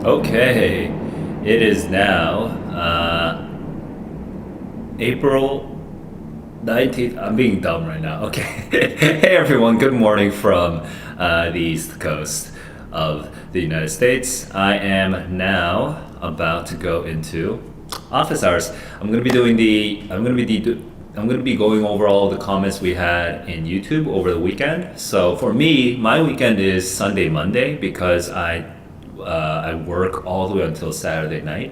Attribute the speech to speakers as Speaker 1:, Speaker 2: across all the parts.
Speaker 1: Okay, it is now April 19th. I'm being dumb right now. Okay. Hey everyone, good morning from the East Coast of the United States. I am now about to go into office hours. I'm gonna be going over all the comments we had in YouTube over the weekend. So for me, my weekend is Sunday, Monday because I work all the way until Saturday night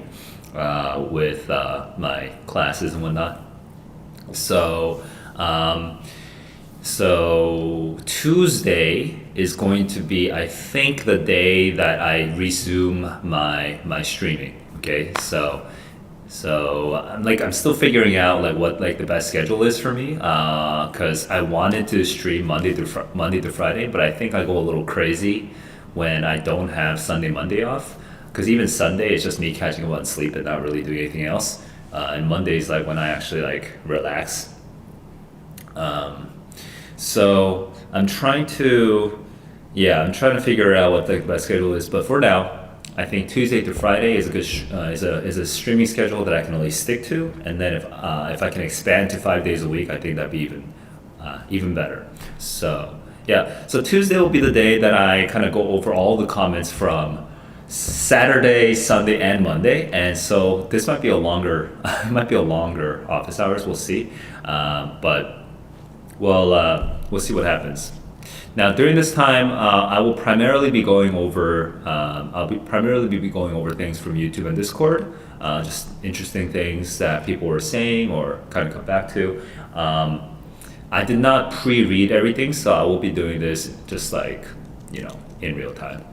Speaker 1: with my classes and whatnot. So, um, so Tuesday is going to be, I think, the day that I resume my streaming. Okay, I'm still figuring out like what like the best schedule is for me because I wanted to stream Monday to Friday, but I think I go a little crazy when I don't have Sunday Monday off because even Sunday it's just me catching up on sleep and not really doing anything else. And Monday is like when I actually like relax. Um, so I'm trying to figure out what the best schedule is. But for now, I think Tuesday to Friday is a good is a streaming schedule that I can really stick to. And then if I can expand to 5 days a week, I think that'd be even better. So yeah, so Tuesday will be the day that I kind of go over all the comments from Saturday, Sunday, and Monday. And so this might be a longer it might be a longer office hours. We'll see, but we'll see what happens. Now, during this time, I will primarily be going over. I'll be primarily be going over things from YouTube and Discord, just interesting things that people were saying or kind of come back to. I did not pre-read everything, so I will be doing this just like in real time.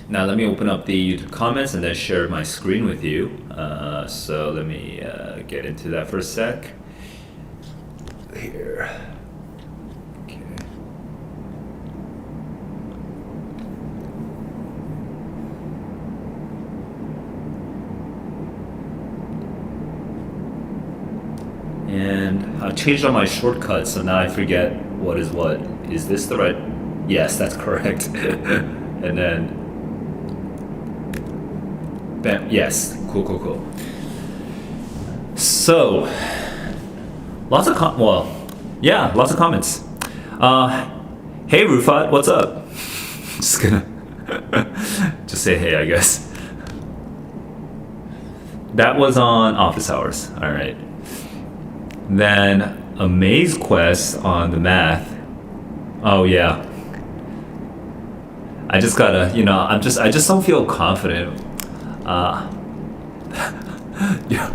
Speaker 1: Now, let me open up the YouTube comments and then share my screen with you. So let me get into that for a sec. Here. Okay. And I changed all my shortcuts, so now I forget what is what. Is this the right? Yes, that's correct. And then, bam. Yes, cool. So, lots of lots of comments. Hey Rufat, what's up? Just gonna just say hey, I guess. That was on office hours. All right. Then a maze quest on the math. Oh yeah. I just gotta, I just don't feel confident. Yeah.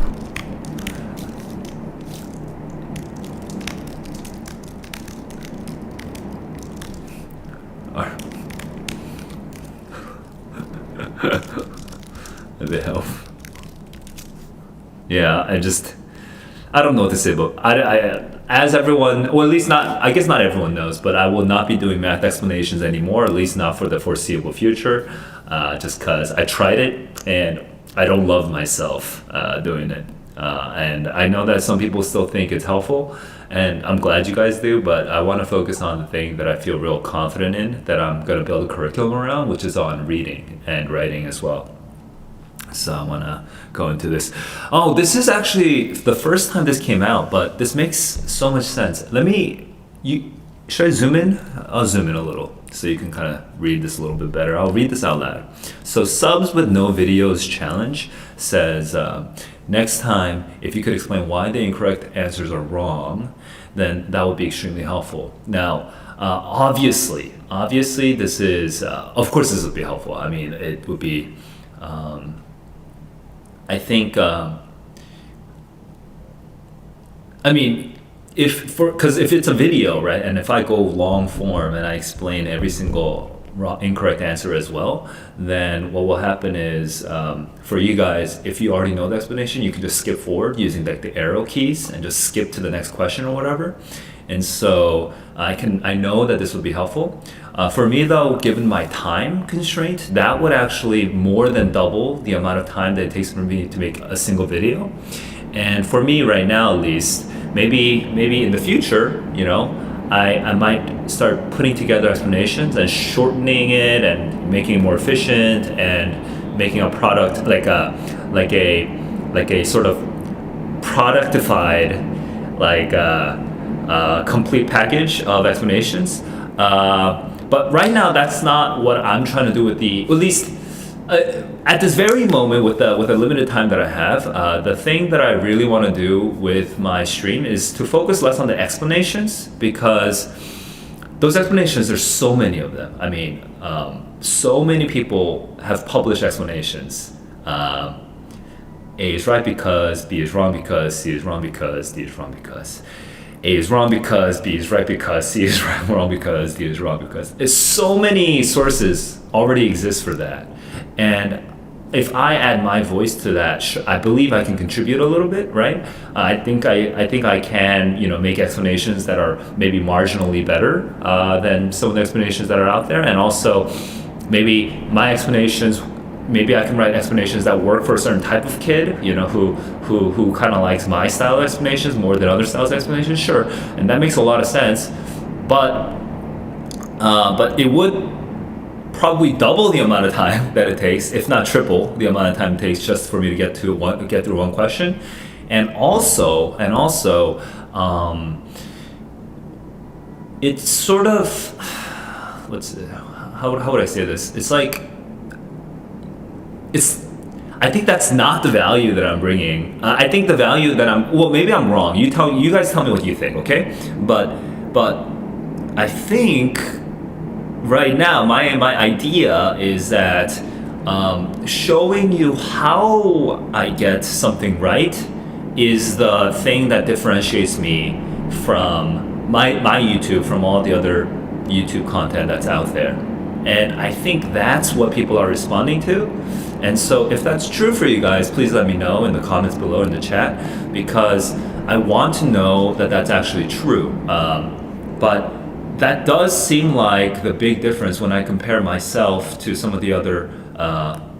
Speaker 1: Maybe help. Yeah, I don't know what to say, but as everyone, or at least not, I guess not everyone knows, but I will not be doing math explanations anymore, at least not for the foreseeable future, just because I tried it and I don't love myself doing it. And I know that some people still think it's helpful, and I'm glad you guys do, but I want to focus on the thing that I feel real confident in, that I'm going to build a curriculum around, which is on reading and writing as well. So I want to go into this. Oh, this is actually the first time this came out, but this makes so much sense. Should I zoom in? I'll zoom in a little so you can kind of read this a little bit better. I'll read this out loud. So Subs with No Videos Challenge says, next time, if you could explain why the incorrect answers are wrong, then that would be extremely helpful. Now, obviously, this is, of course this would be helpful. I mean, it would be, I think, because if it's a video, right, and if I go long form and I explain every single incorrect answer as well, then what will happen is, for you guys, if you already know the explanation, you can just skip forward using like the arrow keys and just skip to the next question or whatever. And so I know that this would be helpful. For me though, given my time constraint, that would actually more than double the amount of time that it takes for me to make a single video. And for me right now, at least, maybe in the future, I might start putting together explanations and shortening it and making it more efficient and making a product like a sort of productified complete package of explanations. But right now, that's not what I'm trying to do with at least at this very moment with the limited time that I have. The thing that I really want to do with my stream is to focus less on the explanations, because those explanations, there's so many of them. I mean, so many people have published explanations. A is right because, B is wrong because, C is wrong because, D is wrong because. A is wrong because, B is right because, C is wrong because, D is wrong because. It's so many sources already exist for that. And if I add my voice to that, I believe I can contribute a little bit, right? I think I can, make explanations that are maybe marginally better than some of the explanations that are out there. And also, maybe my explanations, maybe I can write explanations that work for a certain type of kid, who kind of likes my style of explanations more than other styles of explanations. Sure, and that makes a lot of sense. But it would probably double the amount of time that it takes, if not triple the amount of time it takes, just for me to get through one question. And also, it's sort of, how would I say this? I think that's not the value that I'm bringing. I think the value that maybe I'm wrong. You guys tell me what you think, okay? But I think right now my idea is that showing you how I get something right is the thing that differentiates me from my YouTube, from all the other YouTube content that's out there. And I think that's what people are responding to. And so if that's true for you guys, please let me know in the comments below in the chat, because I want to know that that's actually true. But that does seem like the big difference when I compare myself to some of the other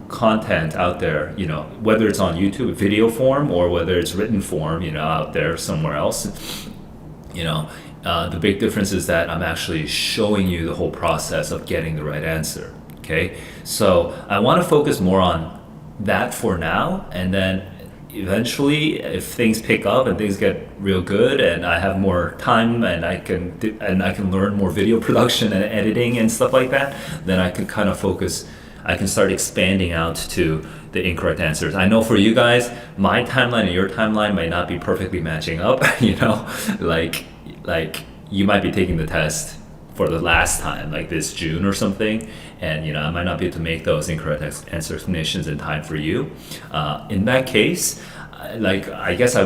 Speaker 1: content out there, whether it's on YouTube video form or whether it's written form, out there somewhere else. The big difference is that I'm actually showing you the whole process of getting the right answer. Okay, so I want to focus more on that for now, and then eventually, if things pick up and things get real good, and I have more time, and I can learn more video production and editing and stuff like that, then I can kind of focus. I can start expanding out to the incorrect answers. I know for you guys, my timeline and your timeline might not be perfectly matching up. Like you might be taking the test for the last time, like this June or something, and I might not be able to make those incorrect answer explanations in time for you. In that case, I guess I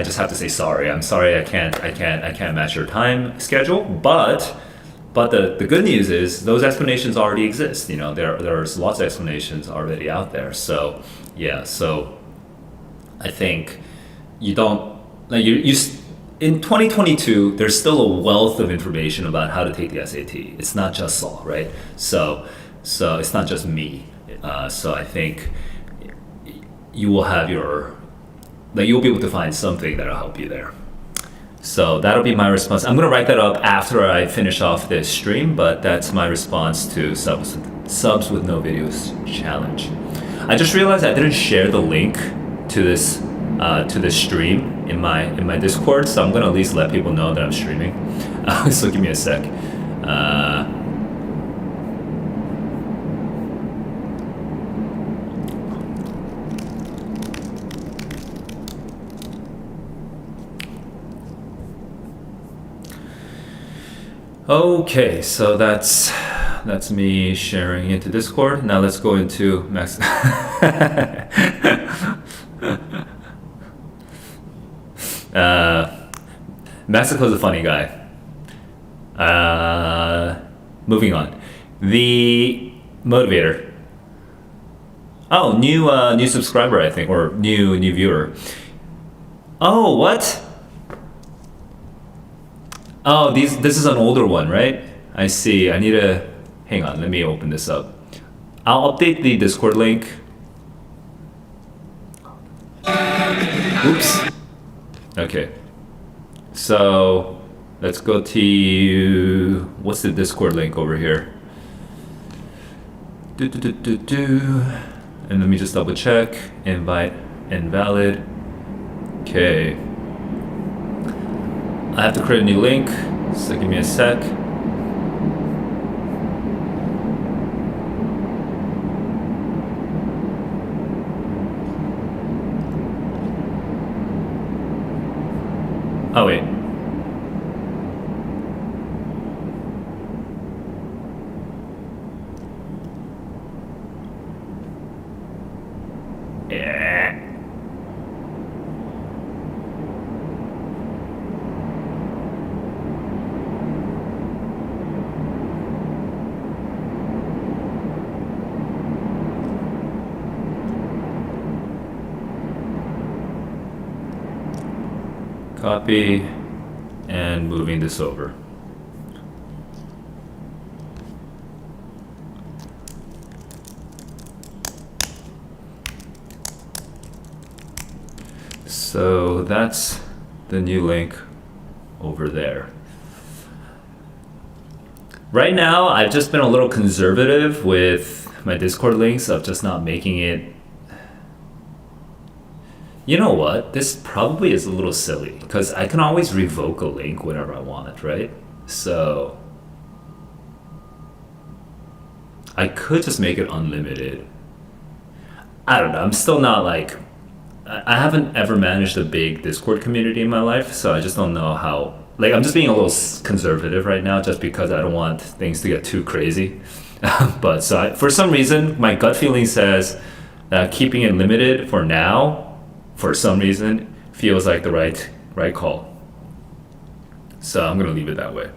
Speaker 1: just have to say sorry. I'm sorry, I can't match your time schedule. But the good news is those explanations already exist. There's lots of explanations already out there. So yeah, so I think you don't in 2022, there's still a wealth of information about how to take the SAT. It's not just Saul, right? So it's not just me. So I think you will have you'll be able to find something that'll help you there. So that'll be my response. I'm gonna write that up after I finish off this stream, but that's my response to subs with no videos challenge. I just realized I didn't share the link to this stream in my Discord, so I'm gonna at least let people know that I'm streaming. So give me a sec. Okay, so that's me sharing into Discord. Now let's go into Max. Mexico's a funny guy. Moving on. The motivator. Oh, new subscriber, I think, or new viewer. Oh, what? Oh, this is an older one, right? I see. I need to hang on. Let me open this up. I'll update the Discord link. Oops. Okay. So let's go to, what's the Discord link over here? And let me just double check. Invite invalid. Okay. I have to create a new link, so give me a sec. Oh wait. Yeah. Copy and moving this over. So that's the new link over there. Right now, I've just been a little conservative with my Discord links of just not making it. You know what? This probably is a little silly because I can always revoke a link whenever I want, right? So I could just make it unlimited. I don't know. I'm still not like, I haven't ever managed a big Discord community in my life, so I just don't know how, like, I'm just being a little conservative right now just because I don't want things to get too crazy. But so for some reason, my gut feeling says that keeping it limited for now, for some reason, feels like the right call. So I'm gonna leave it that way.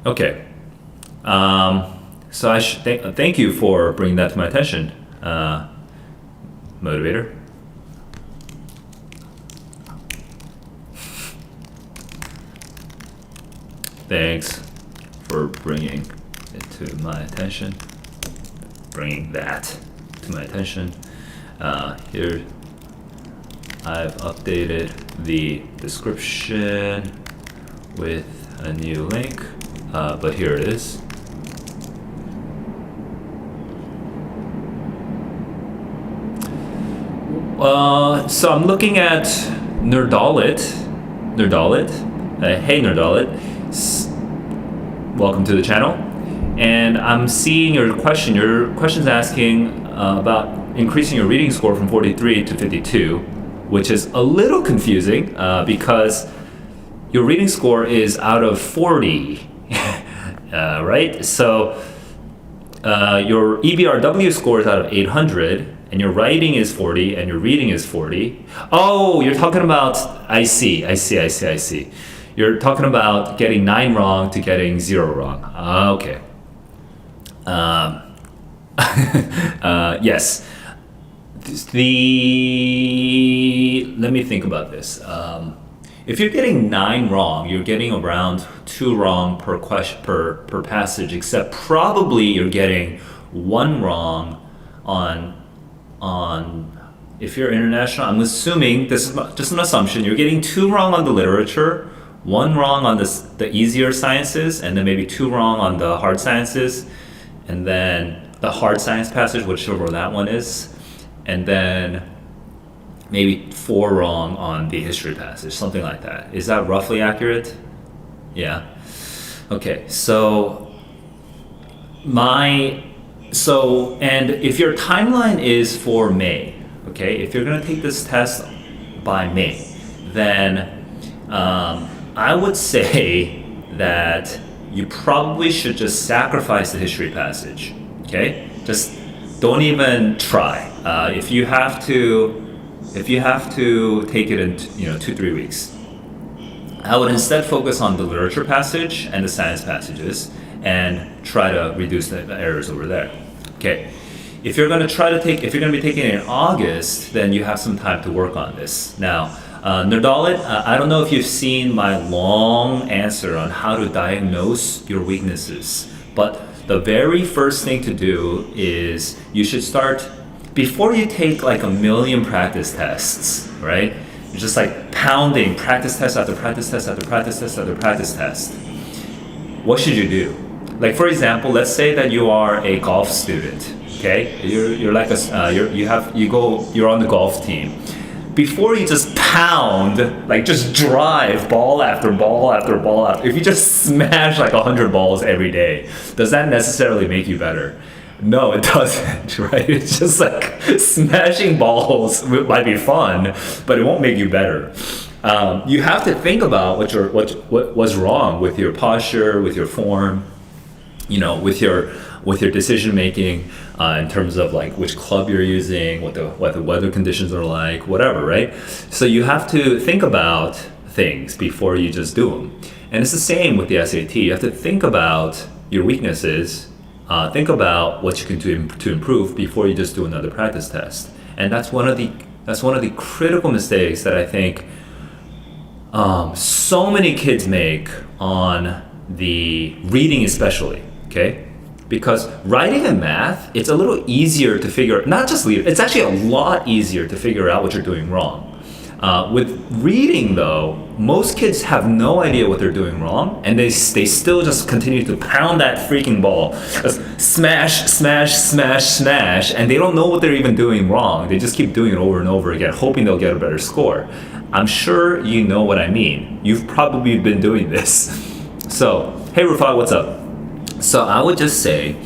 Speaker 1: Okay. So I should thank you for bringing that to my attention, Motivator. Thanks for bringing it to my attention. Bringing that to my attention. Here, I've updated the description with a new link, but here it is. So I'm looking at Nerdalit. Hey Nerdalit, welcome to the channel. And I'm seeing your question. Your question's asking about increasing your reading score from 43 to 52, which is a little confusing because your reading score is out of 40, right? So your EBRW score is out of 800, and your writing is 40, and your reading is 40. Oh, you're talking about, I see. You're talking about getting 9 wrong to getting 0 wrong. Okay. Yes. Let me think about this. If you're getting 9 wrong, you're getting around 2 wrong per question per passage, except probably you're getting 1 wrong on if you're international. I'm assuming, this is just an assumption, you're getting 2 wrong on the literature, 1 wrong on the easier sciences, and then maybe 2 wrong on the hard sciences, and then the hard science passage, whichever that one is, and then maybe 4 wrong on the history passage, something like that. Is that roughly accurate? Yeah. Okay, and if your timeline is for May, okay, if you're gonna take this test by May, then I would say that you probably should just sacrifice the history passage, okay? Just don't even try. If you have to take it in 2-3 weeks, I would instead focus on the literature passage and the science passages and try to reduce the errors over there. Okay. If you're going to be taking it in August, then you have some time to work on this. Now, Nerdalit, I don't know if you've seen my long answer on how to diagnose your weaknesses, but the very first thing to do is you should start, before you take like 1 million practice tests, right? You just like pounding practice test after practice test after practice test after practice test, what should you do? Like for example, let's say that you are a golf student. Okay, you're like you're on the golf team. Before you just pound, like just drive ball after ball after ball after, if you just smash like 100 balls every day, does that necessarily make you better? No, it doesn't, right? It's just like smashing balls might be fun, but it won't make you better. You have to think about what's wrong with your posture, with your form, with your decision making, in terms of like which club you're using, what the weather conditions are like, whatever, right? So you have to think about things before you just do them. And it's the same with the SAT. You have to think about your weaknesses, think about what you can do to improve before you just do another practice test. And that's one of the critical mistakes that I think so many kids make on the reading especially, okay? Because writing and math, it's a little easier to figure, it's actually a lot easier to figure out what you're doing wrong. With reading though, most kids have no idea what they're doing wrong, and they still just continue to pound that freaking ball. Just smash, smash, smash, smash, and they don't know what they're even doing wrong. They just keep doing it over and over again, hoping they'll get a better score. I'm sure you know what I mean. You've probably been doing this. So, hey Rufai, what's up? So I would just say,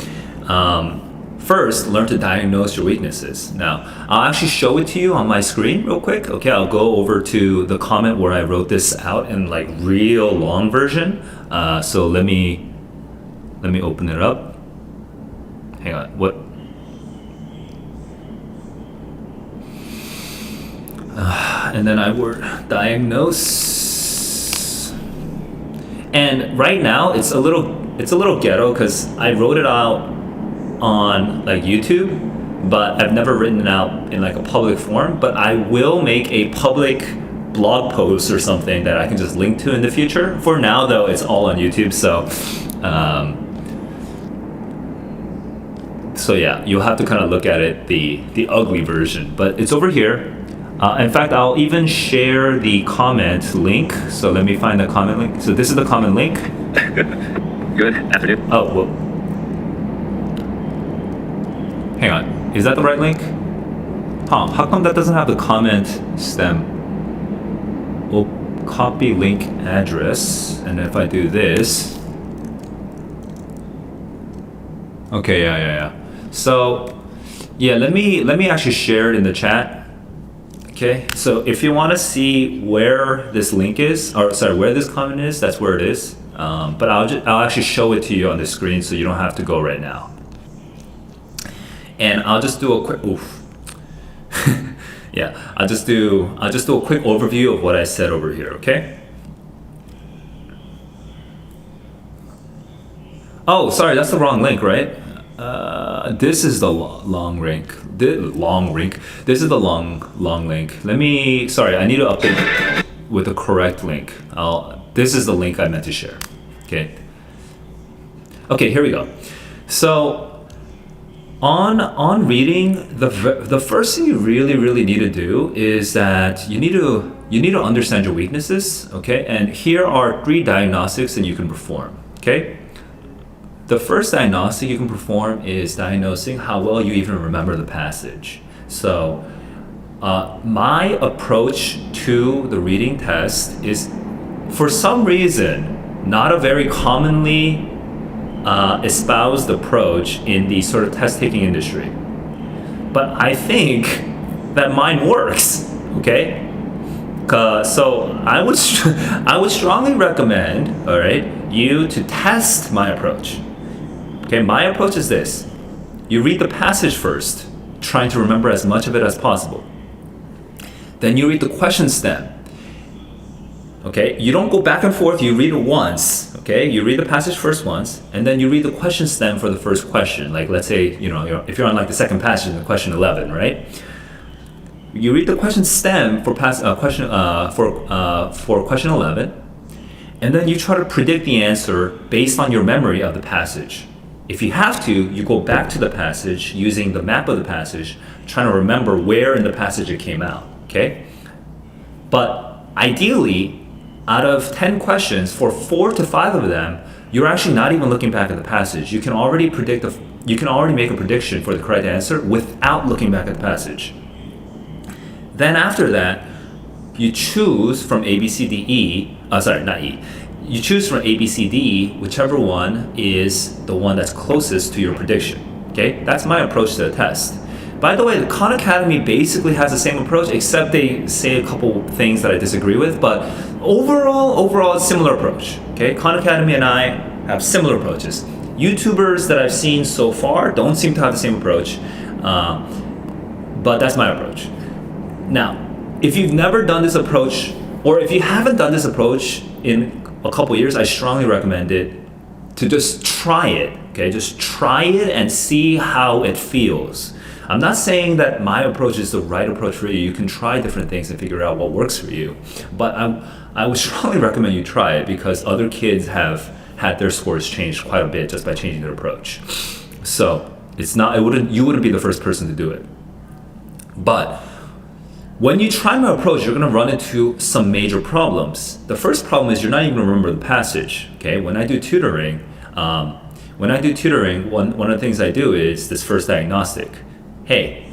Speaker 1: first, learn to diagnose your weaknesses. Now, I'll actually show it to you on my screen real quick. Okay, I'll go over to the comment where I wrote this out in like real long version. So let me open it up. Hang on, what? And then I would diagnose. And right now it's a little ghetto because I wrote it out on like YouTube, but I've never written it out in like a public form. But I will make a public blog post or something that I can just link to in the future. For now though, it's all on YouTube, so yeah, you'll have to kind of look at it the ugly version, but it's over here. In fact, I'll even share the comment link. So let me find the comment link. So this is the comment link.
Speaker 2: Good afternoon.
Speaker 1: Oh, well. Hang on. Is that the right link? Huh, how come that doesn't have the comment stem? We'll copy link address, and if I do this. Okay, yeah. So, yeah, let me actually share it in the chat. Okay, so if you want to see where this link is, where this comment is, that's where it is. But I'll actually show it to you on the screen, so you don't have to go right now. And I'll just do a quick yeah, I'll just do a quick overview of what I said over here. Okay. Oh, sorry, that's the wrong link, right? This is the long link. This is the long link. I need to update with the correct link. This is the link I meant to share. Okay, here we go. So on reading, the first thing you really need to do is that you need to understand your weaknesses. Okay, and here are 3 diagnostics that you can perform. Okay. The first diagnostic you can perform is diagnosing how well you even remember the passage. So my approach to the reading test is, for some reason, not a very commonly espoused approach in the sort of test-taking industry. But I think that mine works, okay? So I would strongly recommend, all right, you to test my approach. Okay, my approach is this. You read the passage first, trying to remember as much of it as possible. Then you read the question stem. Okay, you don't go back and forth, you read it once. Okay, you read the passage first once, and then you read the question stem for the first question. Like, let's say, if you're on like the second passage in question 11, right? You read the question stem for question 11, and then you try to predict the answer based on your memory of the passage. If you have to, you go back to the passage using the map of the passage, trying to remember where in the passage it came out, okay? But ideally, out of 10 questions, for 4 to 5 of them, you're actually not even looking back at the passage. You can already make a prediction for the correct answer without looking back at the passage. Then after that, you choose from A, B, C, D, E. Not E. You choose from A, B, C, D, E, whichever one is the one that's closest to your prediction. Okay, that's my approach to the test. By the way, the Khan Academy basically has the same approach, except they say a couple things that I disagree with. But overall, it's similar approach. Okay, Khan Academy and I have similar approaches. YouTubers that I've seen so far don't seem to have the same approach, but that's my approach. Now, if you've never done this approach, or if you haven't done this approach in a couple years, I strongly recommend it to just try it. Okay, just try it and see how it feels. I'm not saying that my approach is the right approach for you. You can try different things and figure out what works for you. But I would strongly recommend you try it because other kids have had their scores changed quite a bit just by changing their approach. So you wouldn't be the first person to do it. But when you try my approach, you're going to run into some major problems. The first problem is you're not even going to remember the passage. Okay, when I do tutoring, one of the things I do is this first diagnostic. Hey,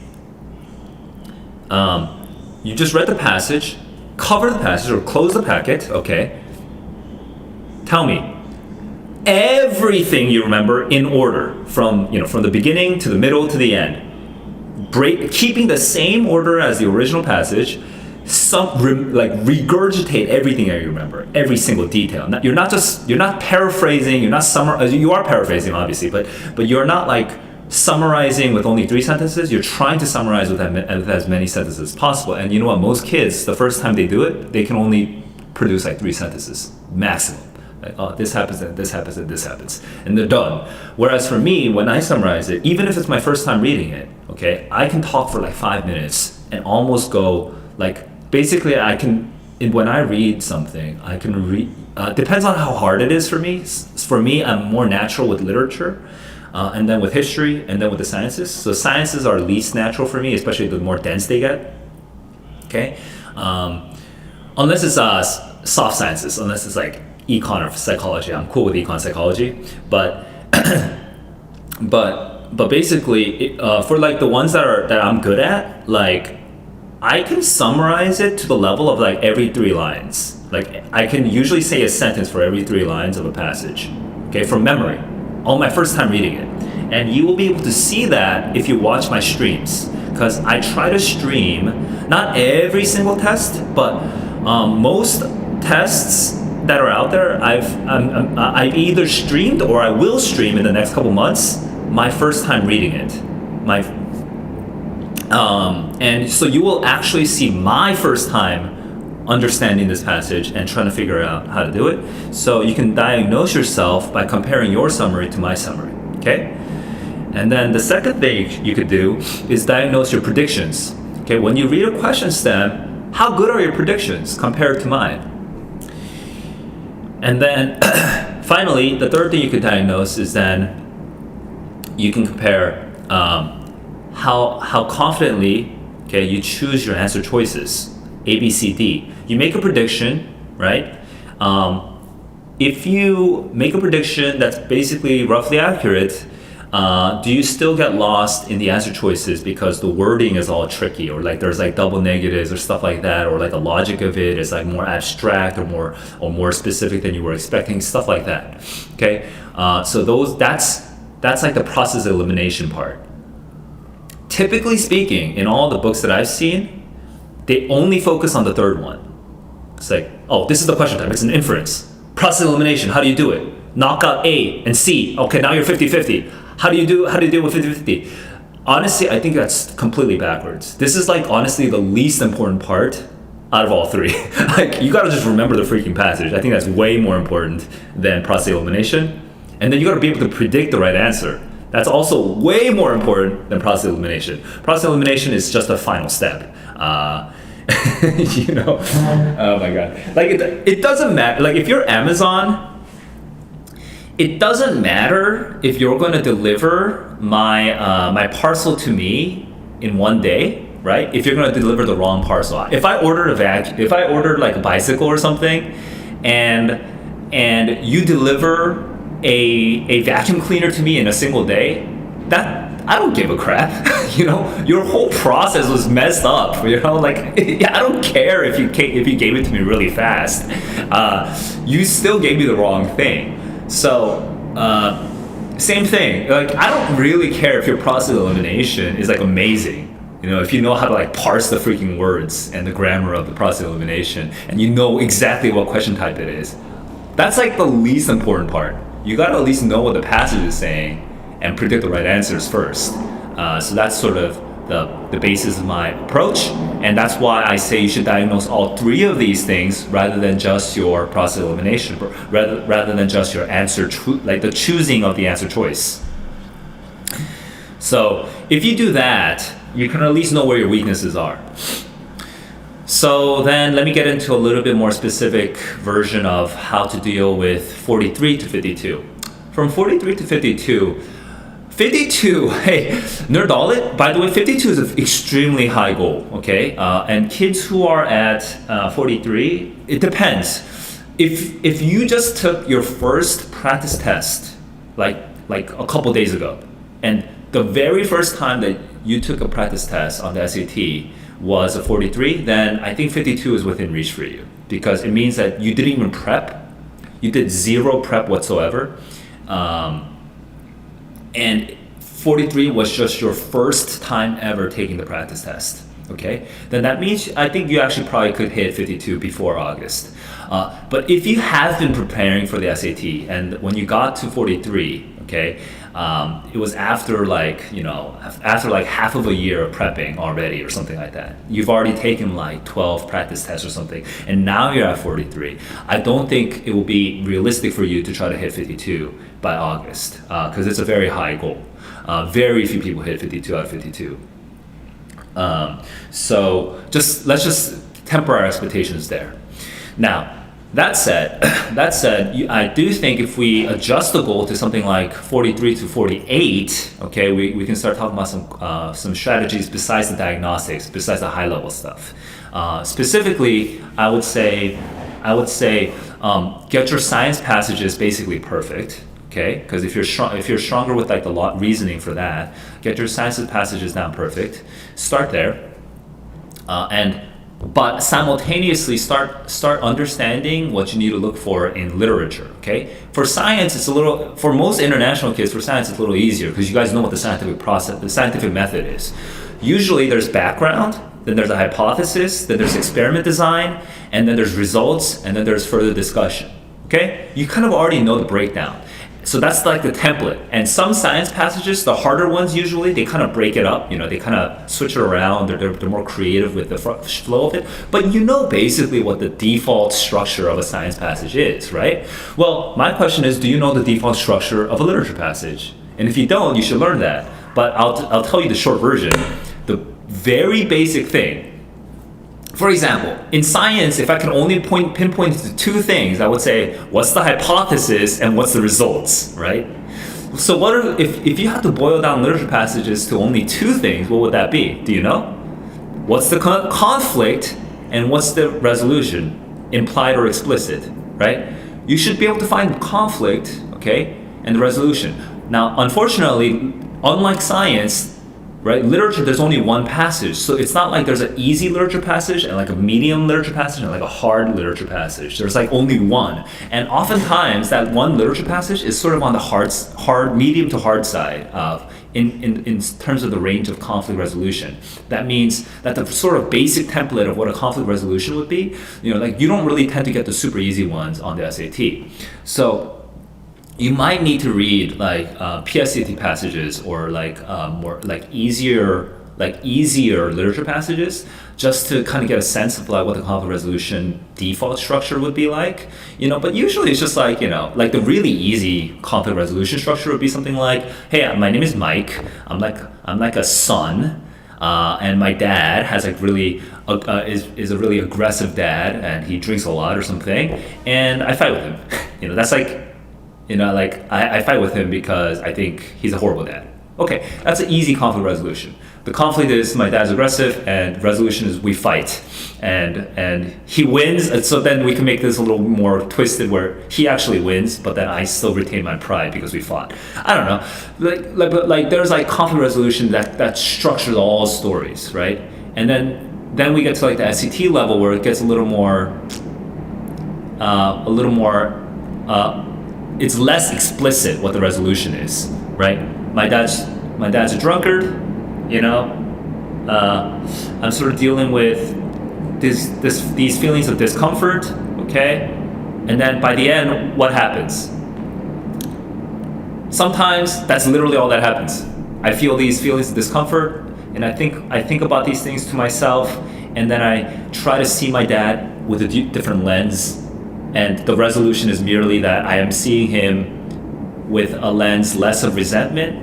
Speaker 1: you just read the passage, cover the passage or close the packet, okay? Tell me everything you remember in order from the beginning to the middle to the end. Keeping the same order as the original passage, regurgitate everything that you remember, every single detail. You're not paraphrasing, you are paraphrasing obviously, but you're not like summarizing with only 3 sentences. You're trying to summarize with as many sentences as possible. And you know what, most kids, the first time they do it, they can only produce like 3 sentences maximum. Like, oh, this happens and this happens and this happens, and they're done. Whereas for me, when I summarize it, even if it's my first time reading it, okay, I can talk for like 5 minutes and almost go like, basically when I read something, I can read, depends on how hard it is for me. For me, I'm more natural with literature, and then with history, and then with the sciences. So sciences are least natural for me, especially the more dense they get. Okay, unless it's soft sciences, unless it's like econ or psychology. I'm cool with econ psychology, but basically, for like the ones that I'm good at, like I can summarize it to the level of like every 3 lines. Like I can usually say a sentence for every 3 lines of a passage, okay, from memory, on my first time reading it. And you will be able to see that if you watch my streams, because I try to stream not every single test, but most tests that are out there, I've either streamed or I will stream in the next couple months my first time reading it. And so you will actually see my first time understanding this passage and trying to figure out how to do it. So you can diagnose yourself by comparing your summary to my summary, okay? And then the second thing you could do is diagnose your predictions. Okay, when you read a question stem, how good are your predictions compared to mine? And then finally, the third thing you could diagnose is then you can compare how confidently, okay, you choose your answer choices, A, B, C, D. You make a prediction, right? If you make a prediction that's basically roughly accurate, do you still get lost in the answer choices because the wording is all tricky, or like there's like double negatives or stuff like that, or like the logic of it is like more abstract or more specific than you were expecting, stuff like that. Okay, so that's like the process elimination part. Typically speaking, in all the books that I've seen, they only focus on the third one. It's like, oh, this is the question type, it's an inference. Process elimination, how do you do it? Knock out A and C. Okay, now you're 50-50. How do you deal with 50-50? Honestly, I think that's completely backwards. This is like honestly the least important part out of all 3. Like you gotta just remember the freaking passage. I think that's way more important than process elimination. And then you gotta be able to predict the right answer. That's also way more important than process elimination. Process elimination is just a final step. You know, oh my god. Like it doesn't matter. Like if you're Amazon, it doesn't matter if you're going to deliver my parcel to me in one day right? If you're gonna deliver the wrong parcel. If I ordered like a bicycle or something, and you deliver a vacuum cleaner to me in a single day, that I don't give a crap. You know, your whole process was messed up. You know, like I don't care if you gave it to me really fast. You still gave me the wrong thing. So same thing. Like I don't really care if your process elimination is like amazing. You know, if you know how to like parse the freaking words and the grammar of the process elimination, and you know exactly what question type it is, that's like the least important part. You gotta at least know what the passage is saying and predict the right answers first. So that's sort of the basis of my approach, and that's why I say you should diagnose all three of these things rather than just your process elimination, rather than just your answer, like the choosing of the answer choice. So if you do that, you can at least know where your weaknesses are. So then let me get into a little bit more specific version of how to deal with 43 to 52. From 43 to 52, hey, Nerdalit, by the way, 52 is an extremely high goal, okay? And kids who are at 43, it depends. If you just took your first practice test, like a couple days ago, and the very first time that you took a practice test on the SAT was a 43, then I think 52 is within reach for you, because it means that you didn't even prep. You did zero prep whatsoever. And 43 was just your first time ever taking the practice test, okay? Then that means I think you actually probably could hit 52 before August. But if you have been preparing for the SAT and when you got to 43, okay, it was after like half of a year of prepping already or something like that. You've already taken like 12 practice tests or something, and now you're at 43. I don't think it will be realistic for you to try to hit 52 by August, because it's a very high goal. Very few people hit 52 out of 52. So let's just temper our expectations there. Now, that said, I do think if we adjust the goal to something like 43 to 48, okay, we can start talking about some strategies besides the diagnostics, besides the high level stuff. Specifically, I would say get your science passages basically perfect. Okay, because if you're stronger with like the reasoning for that, get your science passages down perfect. Start there, but simultaneously start understanding what you need to look for in literature. Okay, for science, for most international kids, for science it's a little easier because you guys know what the scientific method is. Usually there's background, then there's a hypothesis, then there's experiment design, and then there's results, and then there's further discussion. Okay, you kind of already know the breakdown. So that's like the template. And some science passages, the harder ones usually, they kind of break it up. You know, they kind of switch it around. They're more creative with the flow of it. But you know basically what the default structure of a science passage is, right? Well, my question is, do you know the default structure of a literature passage? And if you don't, you should learn that. But I'll tell you the short version. The very basic thing. For example, in science, if I can only pinpoint to two things, I would say, what's the hypothesis and what's the results, right? So if you had to boil down literature passages to only two things, what would that be? Do you know? What's the conflict and what's the resolution, implied or explicit, right? You should be able to find conflict, okay, and the resolution. Now, unfortunately, unlike science, right? Literature, there's only one passage. So it's not like there's an easy literature passage and like a medium literature passage and like a hard literature passage. There's like only one. And oftentimes that one literature passage is sort of on the medium to hard side in terms of the range of conflict resolution. That means that the sort of basic template of what a conflict resolution would be, you know, like you don't really tend to get the super easy ones on the SAT. So you might need to read like PSAT passages or like more like easier literature passages just to kind of get a sense of like what the conflict resolution default structure would be like, you know. But usually it's just like, you know, like the really easy conflict resolution structure would be something like, hey, my name is Mike. I'm like a son. And my dad has like really is a really aggressive dad, and he drinks a lot or something, and I fight with him. You know, that's like, you know, like I fight with him because I think he's a horrible dad, Okay, that's an easy conflict resolution. The conflict is my dad's aggressive, and resolution is we fight, and he wins. And so then we can make this a little more twisted, where he actually wins, but then I still retain my pride because we fought. I don't know, like there's like conflict resolution that structures all stories, right? And then we get to like the SCT level where it gets a little more. It's less explicit what the resolution is, right? My dad's a drunkard, you know. I'm sort of dealing with these feelings of discomfort, okay? And then by the end, what happens? Sometimes that's literally all that happens. I feel these feelings of discomfort, and I think about these things to myself, and then I try to see my dad with a different lens. And the resolution is merely that I am seeing him with a lens less of resentment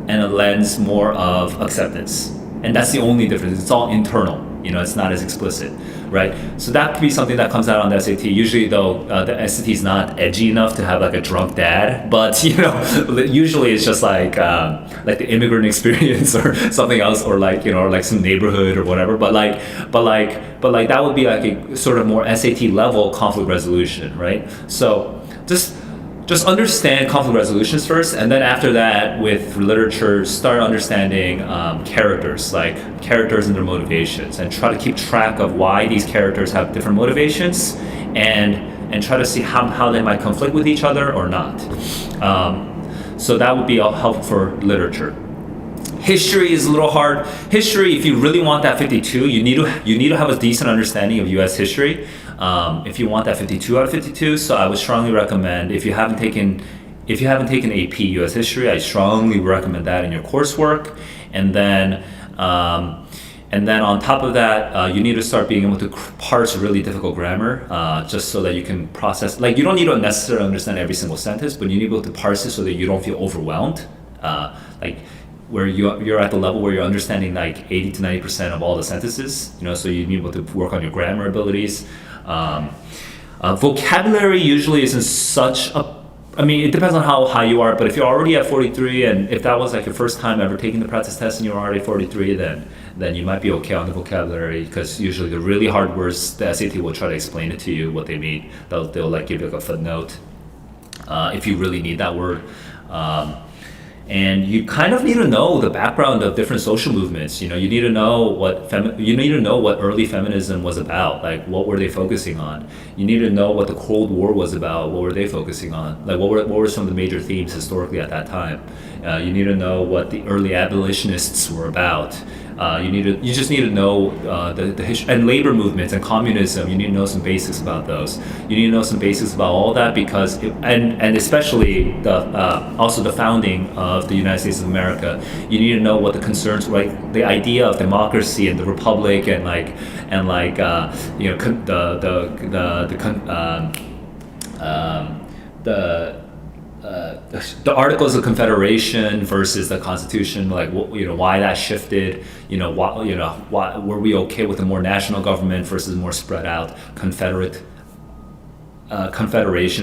Speaker 1: and a lens more of acceptance. And that's the only difference. It's all internal, you know, it's not as explicit, right? So that could be something that comes out on the SAT. Usually though, the SAT is not edgy enough to have like a drunk dad, but you know, usually it's just like the immigrant experience or something else, or like, you know, or like some neighborhood or whatever. But that would be like a sort of more SAT level conflict resolution, right? So just understand conflict resolutions first, and then after that, with literature, start understanding characters, like characters and their motivations, and try to keep track of why these characters have different motivations, and try to see how they might conflict with each other or not. So that would be helpful for literature. History is a little hard. History, if you really want that 52, you need to have a decent understanding of U.S. history. If you want that 52 out of 52, so I would strongly recommend, if you haven't taken AP U.S. history, I strongly recommend that in your coursework. And then on top of that, you need to start being able to parse really difficult grammar, just so that you can process. Like, you don't need to necessarily understand every single sentence, but you need to be able to parse it so that you don't feel overwhelmed. Like, where you're at the level where you're understanding like 80 to 90% of all the sentences, you know, so you need to be able to work on your grammar abilities. Vocabulary usually isn't such a, I mean, it depends on how high you are, but if you're already at 43, and if that was like your first time ever taking the practice test and you're already 43, then you might be okay on the vocabulary, because usually the really hard words, the SAT will try to explain it to you, what they mean. They'll like give you like a footnote, if you really need that word. And you kind of need to know the background of different social movements. You know, you need to know what early feminism was about. Like, what were they focusing on? You need to know what the Cold War was about. What were they focusing on? Like, what were some of the major themes historically at that time? You need to know what the early abolitionists were about. You just need to know the history and labor movements and communism. You need to know some basics about those. You need to know some basics about all that, because and especially also the founding of the United States of America. You need to know what the concerns, like the idea of democracy and the republic, and the Articles of Confederation versus the Constitution, like why that shifted, why were we okay with a more national government versus more spread out confederation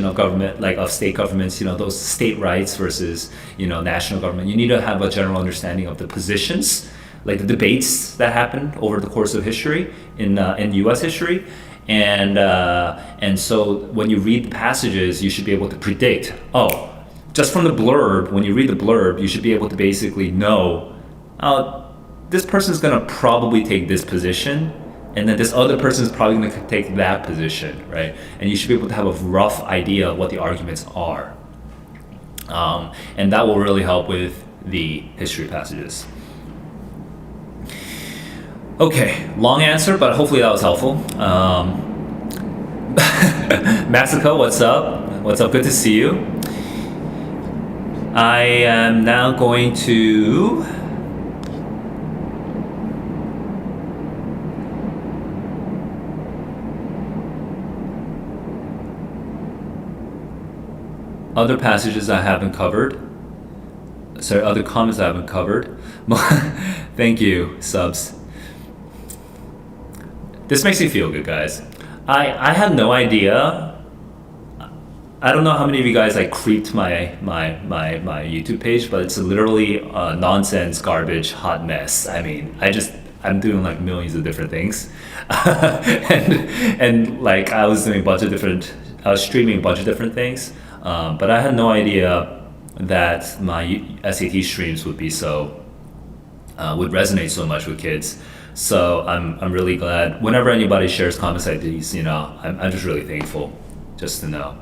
Speaker 1: of government, like of state governments, those state rights versus national government. You need to have a general understanding of the positions, like the debates that happened over the course of history in U.S. history. And so when you read the passages, you should be able to predict, just from the blurb, when you read the blurb, you should be able to basically know, this person's going to probably take this position, and then this other person is probably going to take that position, right? And you should be able to have a rough idea of what the arguments are. And that will really help with the history passages. Okay, long answer, but hopefully that was helpful. Mexico, what's up? What's up? Good to see you. I am now going to other passages I haven't covered. Sorry, other comments I haven't covered. Thank you, subs. This makes me feel good, guys. I had no idea. I don't know how many of you guys like creeped my YouTube page, but it's literally a nonsense, garbage, hot mess. I mean, I'm doing like millions of different things, and like I was streaming a bunch of different things, but I had no idea that my SAT streams would would resonate so much with kids. So I'm really glad whenever anybody shares comments like these, I'm just really thankful just to know.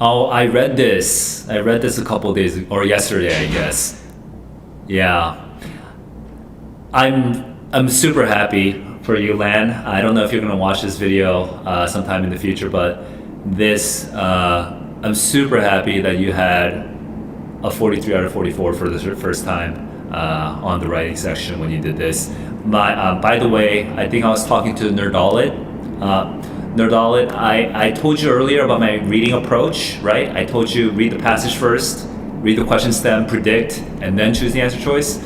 Speaker 1: Oh, I read this a couple days or yesterday, I guess. Yeah. I'm super happy for you, Lan. I don't know if you're gonna watch this video sometime in the future, but I'm super happy that you had a 43 out of 44 for the first time on the writing section when you did this. By the way, I think I was talking to Nerdalit. Nerdalit, I told you earlier about my reading approach, right? I told you read the passage first, read the question stem, predict, and then choose the answer choice.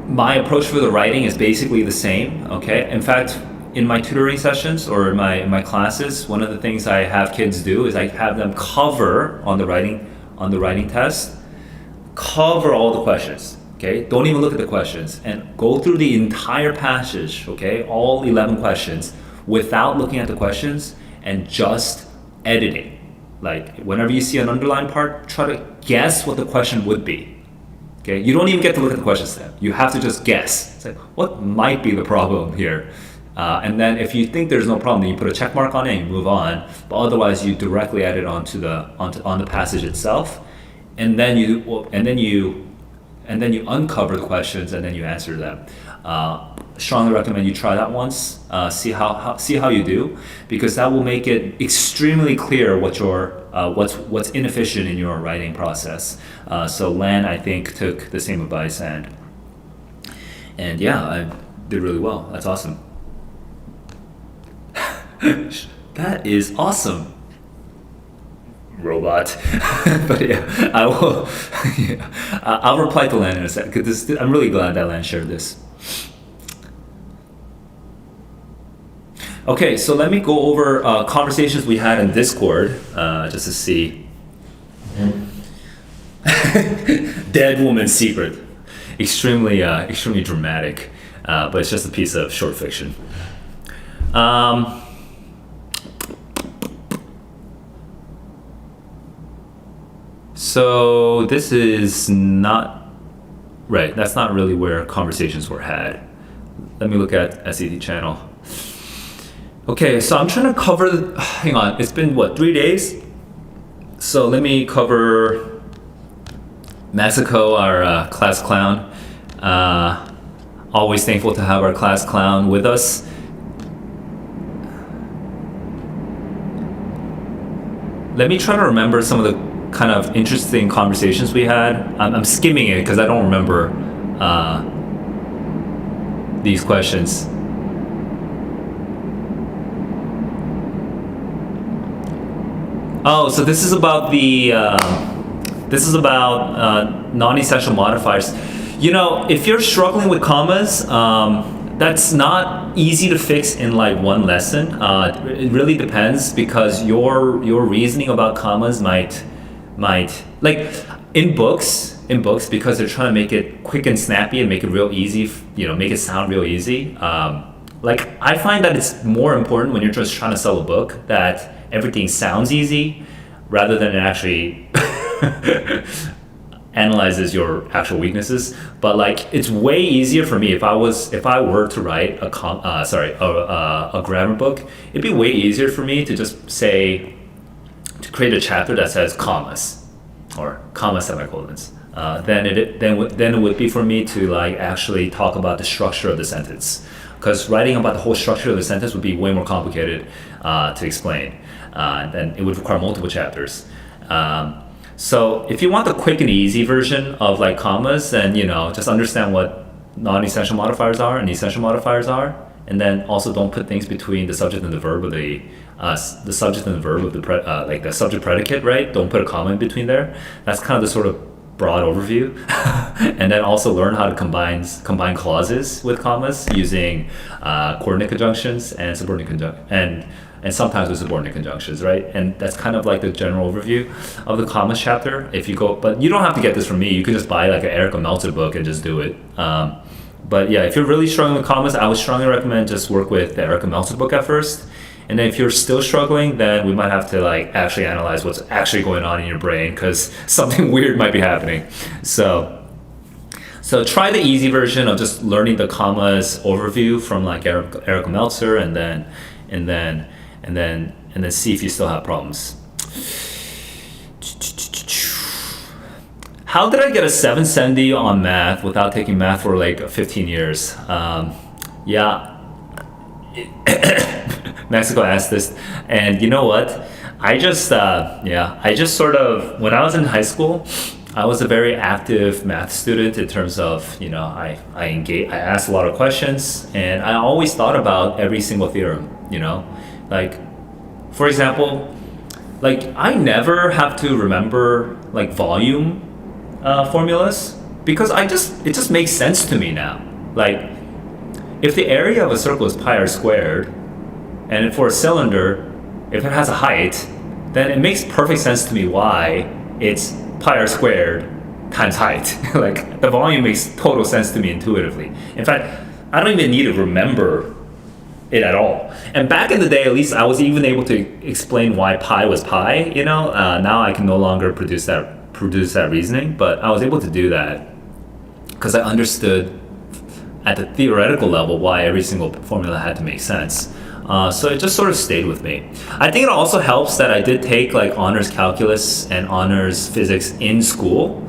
Speaker 1: My approach for the writing is basically the same, okay? In fact, in my tutoring sessions or in my classes, one of the things I have kids do is I have them cover on the writing test, cover all the questions. Okay, don't even look at the questions and go through the entire passage, okay, all 11 questions without looking at the questions and just editing. Like whenever you see an underlined part, try to guess what the question would be. Okay, you don't even get to look at the question step. You have to just guess. It's like, what might be the problem here? And then if you think there's no problem, then you put a check mark on it and you move on. But otherwise, you directly add it on the passage itself, and then you uncover the questions and then you answer them. Strongly recommend you try that once. See how you do, because that will make it extremely clear what's inefficient in your writing process. So Lan, I think, took the same advice and yeah, I did really well. That's awesome. That is awesome. Robot. But yeah, I will. Yeah, I'll reply to Lan in a second because I'm really glad that Lan shared this. Okay, so let me go over conversations we had in Discord just to see. Dead woman's secret, extremely dramatic, but it's just a piece of short fiction. So this is not right. That's not really where conversations were had. Let me look at SED channel. Okay, so I'm trying to cover. Hang on, it's been what, 3 days? So let me cover Mexico, our class clown. Always thankful to have our class clown with us. Let me try to remember some of the kind of interesting conversations we had. I'm skimming it because I don't remember these questions. Oh, so this is about non-essential modifiers. If you're struggling with commas, that's not easy to fix in like one lesson. It really depends, because your reasoning about commas might like in books because they're trying to make it quick and snappy and make it real easy, make it sound real easy. Like I find that it's more important when you're just trying to sell a book that everything sounds easy rather than it actually analyzes your actual weaknesses. But like it's way easier for me if I were to write a grammar book, it'd be way easier for me to just say, to create a chapter that says commas or comma semicolons. Then it would be for me to like actually talk about the structure of the sentence, because writing about the whole structure of the sentence would be way more complicated to explain. Then it would require multiple chapters. So if you want the quick and easy version of like commas, then just understand what non-essential modifiers are and essential modifiers are, and then also don't put things between the subject and the verb of the subject and the verb of the the subject predicate, right? Don't put a comma in between there. That's kind of the sort of broad overview, and then also learn how to combine clauses with commas using coordinate conjunctions and subordinate and sometimes with subordinate conjunctions, right? And that's kind of like the general overview of the commas chapter. If you go, but you don't have to get this from me. You can just buy like an Erica Meltzer book and just do it. But yeah, if you're really struggling with commas, I would strongly recommend just work with the Erica Meltzer book at first. And then if you're still struggling, then we might have to like actually analyze what's actually going on in your brain, because something weird might be happening. So try the easy version of just learning the commas overview from like Erica Meltzer, and then see if you still have problems. How did I get a 770 on math without taking math for like 15 years? Mexico asked this, and you know what? I just sort of, when I was in high school, I was a very active math student in terms of, I asked a lot of questions, and I always thought about every single theorem, like, for example, like I never have to remember like volume formulas, because it just makes sense to me now. Like, if the area of a circle is pi r squared, and for a cylinder, if it has a height, then it makes perfect sense to me why it's pi r squared times height. Like, the volume makes total sense to me intuitively. In fact, I don't even need to remember it at all. And back in the day, at least, I was even able to explain why pi was pi. Now I can no longer produce that reasoning, but I was able to do that because I understood at the theoretical level why every single formula had to make sense. So it just sort of stayed with me. I think it also helps that I did take like honors calculus and honors physics in school.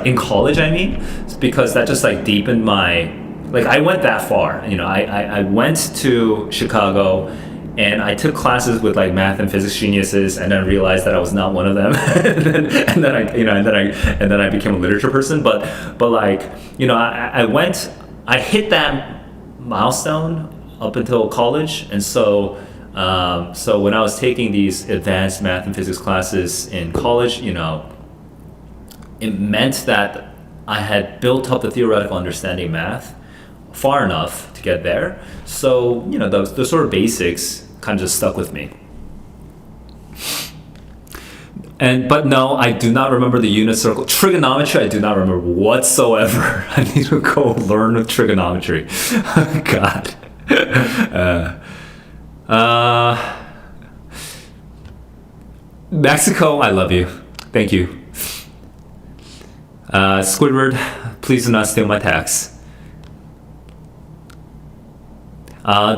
Speaker 1: In college, I mean, because that just like deepened my, like I went that far. I went to Chicago and I took classes with like math and physics geniuses, and then realized that I was not one of them. and then I became a literature person. But like, I hit that milestone up until college, and so when I was taking these advanced math and physics classes in college, it meant that I had built up the theoretical understanding of math far enough to get there. So the sort of basics kind of just stuck with me. But no, I do not remember the unit circle. Trigonometry, I do not remember whatsoever. I need to go learn trigonometry. God. Mexico, I love you. Thank you. Squidward, please do not steal my tax.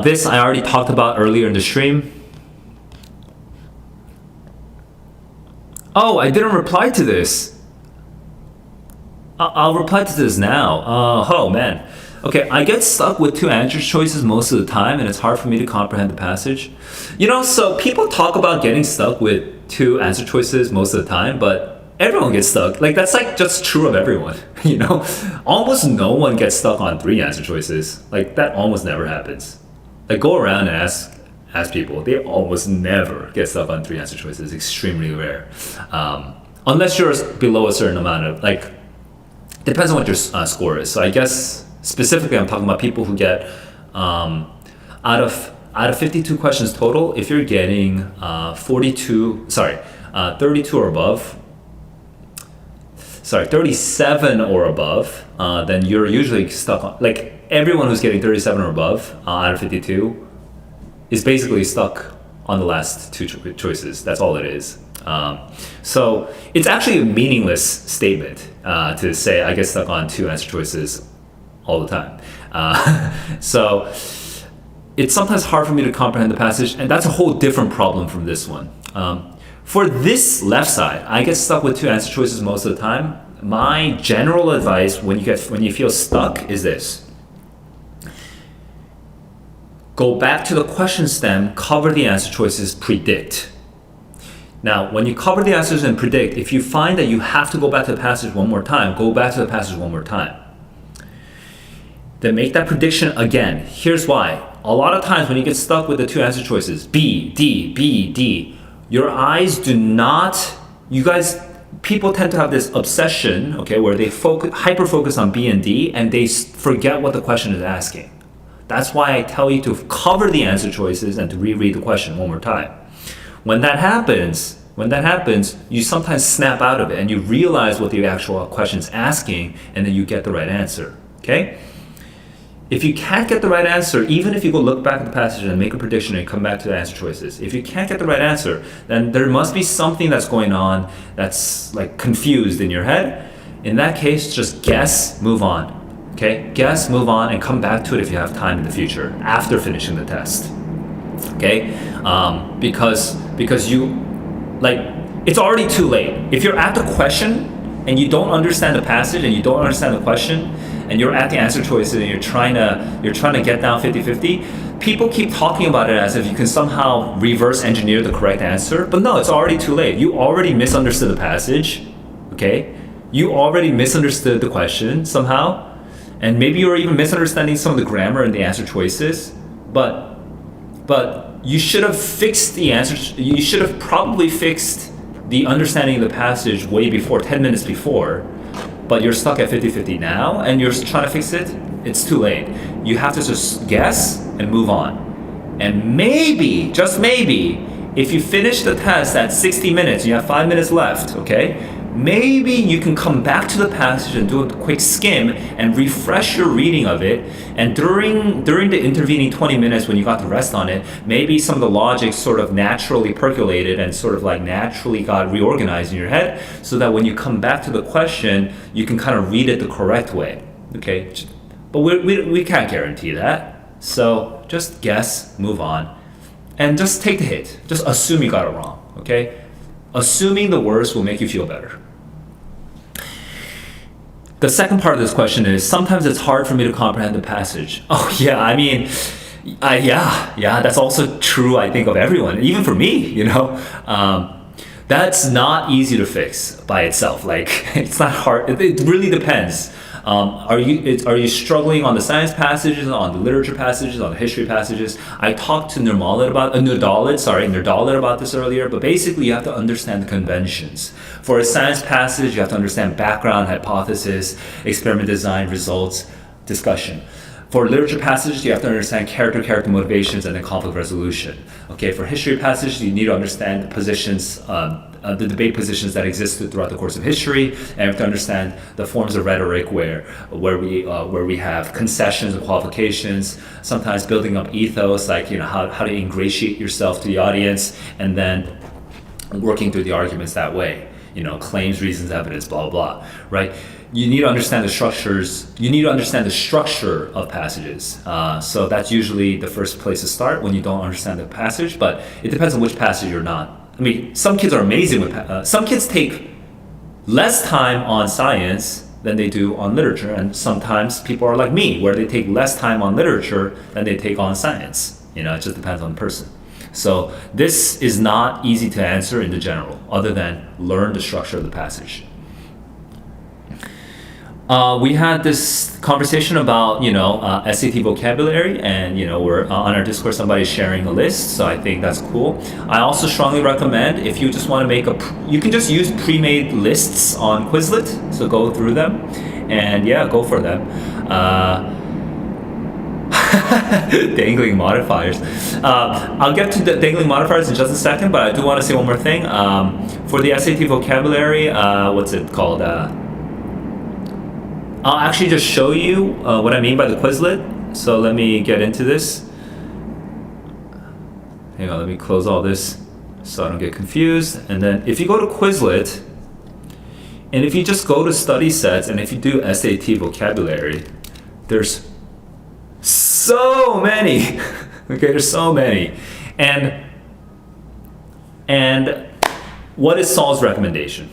Speaker 1: This I already talked about earlier in the stream. Oh, I didn't reply to this. I'll reply to this now. Oh man. Okay, I get stuck with two answer choices most of the time, and it's hard for me to comprehend the passage. So people talk about getting stuck with two answer choices most of the time, but everyone gets stuck. Like, that's like just true of everyone, Almost no one gets stuck on three answer choices. Like, that almost never happens. Like, go around and ask people. They almost never get stuck on three answer choices. Extremely rare. Unless you're below a certain amount of, like, depends on what your score is. So I guess specifically I'm talking about people who get out of 52 questions total, if you're getting 32 or above, 37 or above, then you're usually stuck on, like, everyone who's getting 37 or above out of 52 is basically stuck on the last two choices. That's all it is. So it's actually a meaningless statement to say I get stuck on two answer choices all the time. So it's sometimes hard for me to comprehend the passage, and that's a whole different problem from this one. For this left side, I get stuck with two answer choices most of the time. My general advice when you feel stuck is this: go back to the question stem, cover the answer choices, predict. Now, when you cover the answers and predict, if you find that you have to go back to the passage one more time, go back to the passage one more time. Then make that prediction again. Here's why. A lot of times when you get stuck with the two answer choices, B, D, B, D, your eyes do not, you guys people tend to have this obsession, okay, where they hyper focus on B and D, and they forget what the question is asking. That's why I tell you to cover the answer choices and to reread the question one more time. When that happens, you sometimes snap out of it and you realize what the actual question is asking, and then you get the right answer. Okay? If you can't get the right answer, even if you go look back at the passage and make a prediction and come back to the answer choices, if you can't get the right answer, then there must be something that's going on that's like confused in your head. In that case, just guess, move on. Okay? Guess, move on, and come back to it if you have time in the future after finishing the test. Okay? Because you, like, it's already too late. If you're at the question and you don't understand the passage and you don't understand the question, and you're at the answer choices and you're trying to get down 50-50, people keep talking about it as if you can somehow reverse engineer the correct answer, but no, it's already too late. You already misunderstood the passage, okay? You already misunderstood the question somehow, and maybe you're even misunderstanding some of the grammar and the answer choices, but you should have fixed the answer. You should have probably fixed the understanding of the passage way before, 10 minutes before, but you're stuck at 50-50 now and you're trying to fix it. It's too late. You have to just guess and move on. And maybe, just maybe, if you finish the test at 60 minutes, you have 5 minutes left, okay? Maybe you can come back to the passage and do a quick skim and refresh your reading of it. And during the intervening 20 minutes when you got to rest on it, maybe some of the logic sort of naturally percolated and sort of like naturally got reorganized in your head, so that when you come back to the question, you can kind of read it the correct way. Okay? But we can't guarantee that. So just guess, move on, and just take the hit. Just assume you got it wrong. Okay? Assuming the worst will make you feel better. The second part of this question is, sometimes it's hard for me to comprehend the passage. Oh yeah, I mean, yeah, that's also true, I think, of everyone, even for me, you know. That's not easy to fix by itself. Like, it's not hard, it really depends. Are you struggling on the science passages, on the literature passages, on the history passages? I talked to Nerdalit about this earlier, but basically you have to understand the conventions. For a science passage, you have to understand background, hypothesis, experiment design, results, discussion. For literature passages, you have to understand character motivations, and then conflict resolution. Okay, for history passages, you need to understand the positions, the debate positions that existed throughout the course of history, and you have to understand the forms of rhetoric where we have concessions and qualifications, sometimes building up ethos, like, you know, how to ingratiate yourself to the audience, and then working through the arguments that way. You know, claims, reasons, evidence, blah, blah, blah, right? You need to understand the structures. You need to understand the structure of passages. So that's usually the first place to start when you don't understand the passage, but it depends on which passage you're not. I mean, some kids are amazing with, some kids take less time on science than they do on literature, and sometimes people are like me, where they take less time on literature than they take on science. You know, it just depends on the person. So this is not easy to answer in the general, other than learn the structure of the passage. We had this conversation about, you know, SAT vocabulary, and, you know, we're on our Discord, somebody's sharing a list, so I think that's cool. I also strongly recommend, if you just want to make you can just use pre-made lists on Quizlet, so go through them, and yeah, go for them. Dangling modifiers. I'll get to the dangling modifiers in just a second, but I do want to say one more thing. For the SAT vocabulary, what's it called? I'll actually just show you what I mean by the Quizlet. So let me get into this. Hang on, let me close all this so I don't get confused. And then if you go to Quizlet, and if you just go to study sets, and if you do SAT vocabulary, there's so many. Okay, there's so many. And what is Saul's recommendation?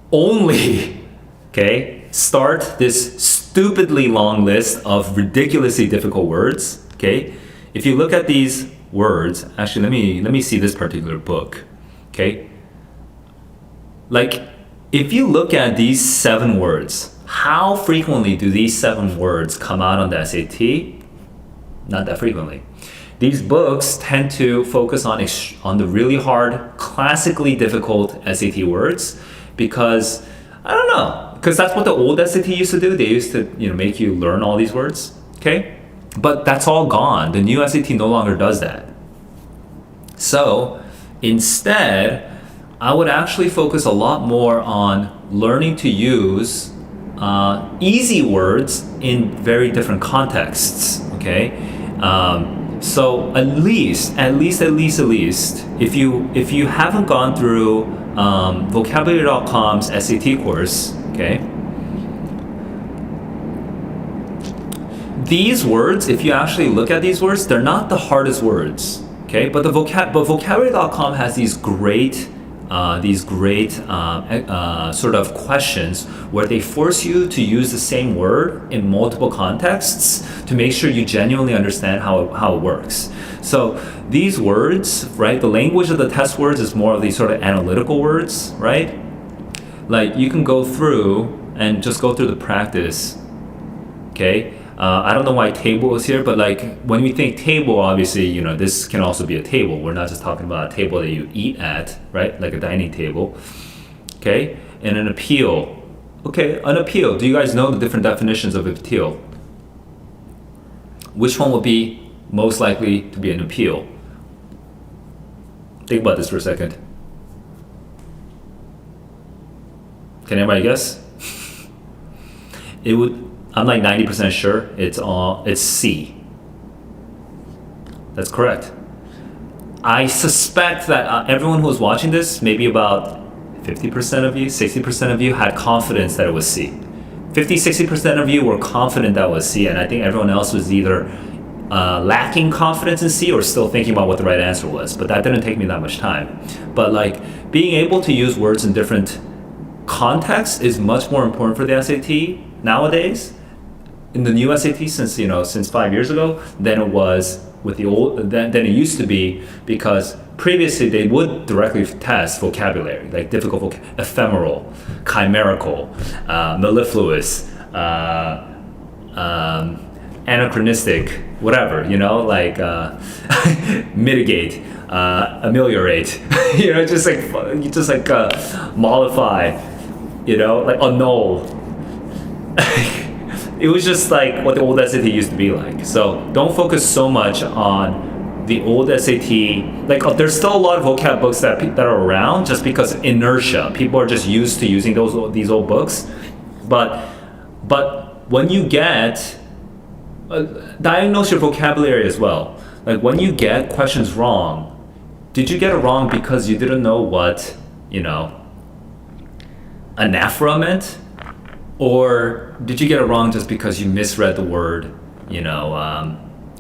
Speaker 1: Only, okay, start this stupidly long list of ridiculously difficult words, okay? If you look at these words, actually let me see this particular book, okay? Like, if you look at these 7 words, how frequently do these 7 words come out on the SAT? Not that frequently. These books tend to focus on the really hard, classically difficult SAT words because, I don't know, because that's what the old SAT used to do. They used to, make you learn all these words, okay? But that's all gone. The new SAT no longer does that. So instead, I would actually focus a lot more on learning to use easy words in very different contexts, okay? So at least, if you haven't gone through vocabulary.com's SAT course, okay? These words, if you actually look at these words, they're not the hardest words, okay? But vocabulary.com has these great sort of questions where they force you to use the same word in multiple contexts to make sure you genuinely understand how it works. So these words, right, the language of the test words is more of these sort of analytical words, right? Like you can go through and just go through the practice, okay? I don't know why table is here, but like when we think table, obviously, this can also be a table. We're not just talking about a table that you eat at, right? Like a dining table, okay? And an appeal. Okay, an appeal. Do you guys know the different definitions of appeal? Which one would be most likely to be an appeal? Think about this for a second. Can anybody guess? I'm like 90% sure it's C. That's correct. I suspect that everyone who's watching this, maybe about 50% of you, 60% of you had confidence that it was C. 50-60% of you were confident that was C, and I think everyone else was either lacking confidence in C or still thinking about what the right answer was. But that didn't take me that much time. But like being able to use words in different contexts is much more important for the SAT nowadays. In the new SAT since 5 years ago than it was with the old than it used to be, because previously they would directly test vocabulary, like difficult ephemeral, chimerical, mellifluous, anachronistic, whatever, like mitigate, ameliorate, just like mollify, like annul. It was just like what the old SAT used to be like. So don't focus so much on the old SAT. Like there's still a lot of vocab books that are around just because inertia. People are just used to using these old books. But when you get diagnose your vocabulary as well. Like when you get questions wrong, did you get it wrong because you didn't know what anaphora meant? Or did you get it wrong just because you misread the word,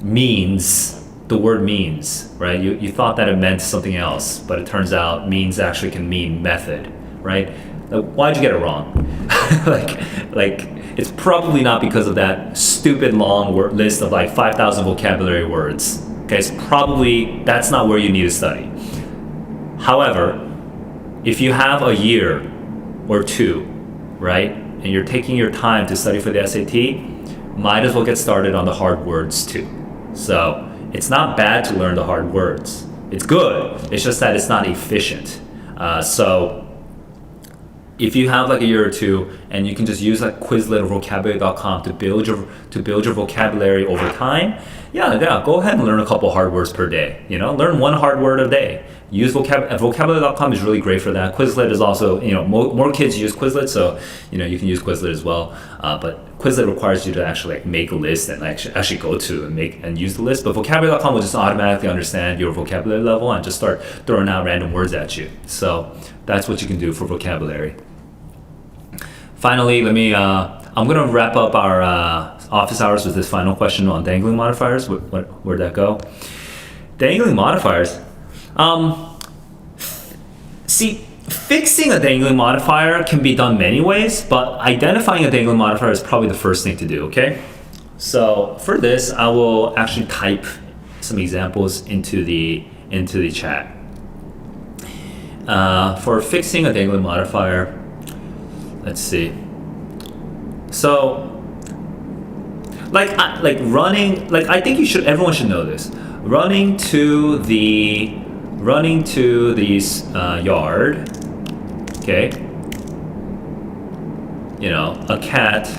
Speaker 1: means, the word means, right? You thought that it meant something else, but it turns out means actually can mean method, right? Like, why'd you get it wrong? like it's probably not because of that stupid long list of like 5,000 vocabulary words. Okay, that's not where you need to study. However, if you have a year or two, right? And you're taking your time to study for the SAT, might as well get started on the hard words too. So it's not bad to learn the hard words. It's good. It's just that it's not efficient. So if you have like a year or two and you can just use like Quizlet or vocabulary.com to build your vocabulary over time, yeah, go ahead and learn a couple hard words per day. Learn one hard word a day. Use vocabulary.com is really great for that. Quizlet is also, more kids use Quizlet, so you can use Quizlet as well. But Quizlet requires you to actually like make a list and actually go to and use the list. But vocabulary.com will just automatically understand your vocabulary level and just start throwing out random words at you. So that's what you can do for vocabulary. Finally, I'm gonna wrap up our office hours with this final question on dangling modifiers. Where'd that go? Dangling modifiers. See, fixing a dangling modifier can be done many ways, but identifying a dangling modifier is probably the first thing to do, okay? So for this, I will actually type some examples into the chat. For fixing a dangling modifier, let's see. So, like running, like I think everyone should know this. running to the yard. Okay. You know, a cat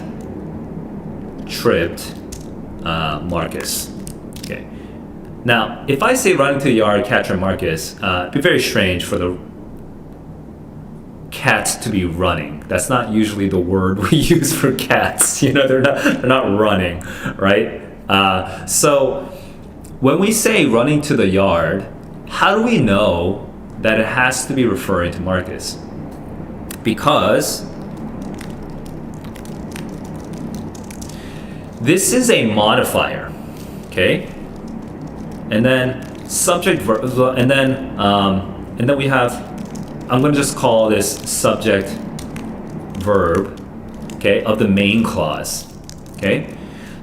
Speaker 1: tripped Marcus. Okay. Now, if I say running to the yard, cat tripped Marcus, it'd be very strange for the cat to be running. That's not usually the word we use for cats. You know, they're not running, right? So when we say running to the yard, how do we know that it has to be referring to Marcus? Because this is a modifier, okay? And then subject verb, and then we have, I'm going to just call this subject verb, okay, of the main clause, okay?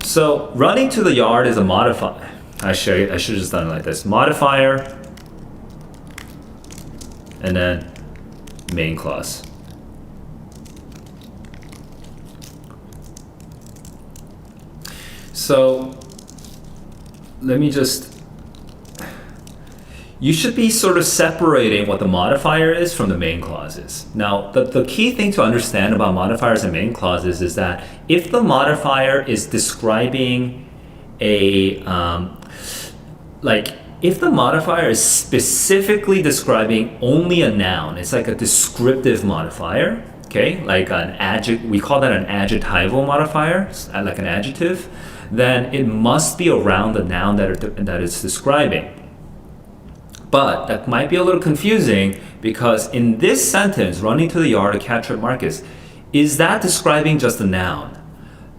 Speaker 1: So running to the yard is a modifier. I should have just done it like this: modifier, and then main clause. So let me just, you should be sort of separating what the modifier is from the main clauses. Now, the key thing to understand about modifiers and main clauses is that if the modifier is describing a, if the modifier is specifically describing only a noun, it's like a descriptive modifier, okay? Like an adjective, we call that an adjectival modifier, like an adjective, then it must be around the noun that it's describing. But that might be a little confusing because in this sentence, running to the yard, a cat tripped Marcus, is that describing just a noun?